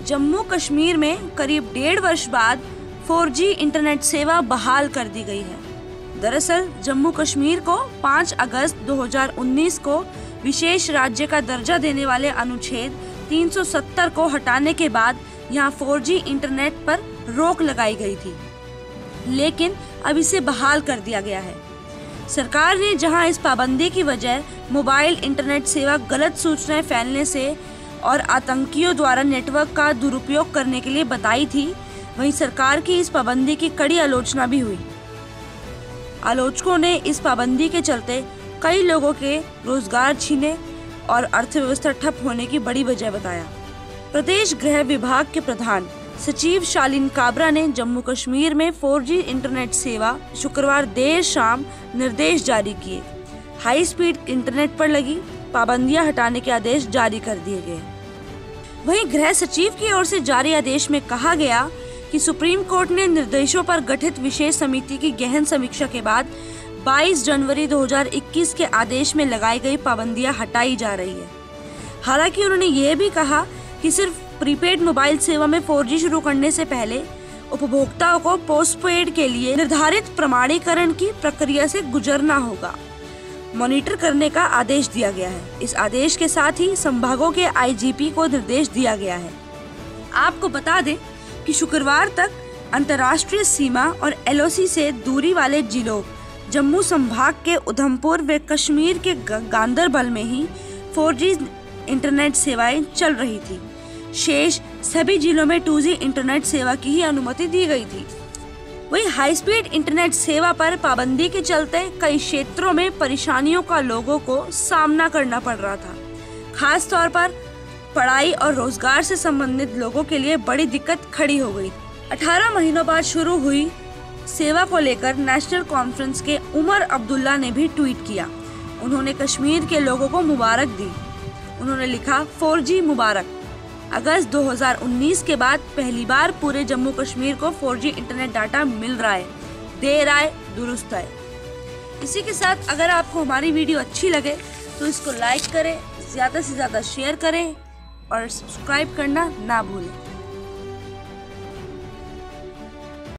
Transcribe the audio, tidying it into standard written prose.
जम्मू कश्मीर में करीब 1.5 वर्ष बाद 4G इंटरनेट सेवा बहाल कर दी गई है। दरअसल जम्मू कश्मीर को 5 अगस्त 2019 को विशेष राज्य का दर्जा देने वाले अनुच्छेद 370 को हटाने के बाद यहाँ 4G इंटरनेट पर रोक लगाई गई थी, लेकिन अब इसे बहाल कर दिया गया है। सरकार ने जहां इस पाबंदी की वजह मोबाइल इंटरनेट सेवा गलत सूचनाएं फैलने से और आतंकियों द्वारा नेटवर्क का दुरुपयोग करने के लिए बताई थी, वहीं सरकार की इस पाबंदी की कड़ी आलोचना भी हुई। आलोचकों ने इस पाबंदी के चलते कई लोगों के रोजगार छीने और अर्थव्यवस्था ठप होने की बड़ी वजह बताया। प्रदेश गृह विभाग के प्रधान सचिव शालीन काबरा ने जम्मू कश्मीर में 4G इंटरनेट सेवा शुक्रवार देर शाम निर्देश जारी किए। हाई स्पीड इंटरनेट पर लगी पाबंदियां हटाने के आदेश जारी कर दिए गए। वहीं गृह सचिव की ओर से जारी आदेश में कहा गया कि सुप्रीम कोर्ट ने निर्देशों पर गठित विशेष समिति की गहन समीक्षा के बाद 22 जनवरी 2021 के आदेश में लगाई गई पाबंदियां हटाई जा रही है। हालांकि उन्होंने ये भी कहा कि सिर्फ प्रीपेड मोबाइल सेवा में 4G शुरू करने से पहले उपभोक्ताओं को पोस्टपेड के लिए निर्धारित प्रमाणीकरण की प्रक्रिया से गुजरना होगा, मॉनिटर करने का आदेश दिया गया है। इस आदेश के साथ ही संभागों के IGP को निर्देश दिया गया है। आपको बता दें कि शुक्रवार तक अंतर्राष्ट्रीय सीमा और LOC से दूरी वाले जिलों जम्मू संभाग के उधमपुर व कश्मीर के गांदरबल में ही 4G इंटरनेट सेवाएं चल रही थी। शेष सभी जिलों में 2G इंटरनेट सेवा की ही अनुमति दी गई थी। वहीं हाई स्पीड इंटरनेट सेवा पर पाबंदी के चलते कई क्षेत्रों में परेशानियों का लोगों को सामना करना पड़ रहा था। खास तौर पर पढ़ाई और रोजगार से संबंधित लोगों के लिए बड़ी दिक्कत खड़ी हो गई। 18 महीनों बाद शुरू हुई सेवा को लेकर नेशनल कॉन्फ्रेंस के उमर अब्दुल्ला ने भी ट्वीट किया। उन्होंने कश्मीर के लोगों को मुबारक दी। उन्होंने लिखा, 4G मुबारक। अगस्त 2019 के बाद पहली बार पूरे जम्मू कश्मीर को 4G इंटरनेट डाटा मिल रहा है। देर आए दुरुस्त आए। इसी के साथ अगर आपको हमारी वीडियो अच्छी लगे तो इसको लाइक करें, ज़्यादा से ज़्यादा शेयर करें और सब्सक्राइब करना ना भूलें।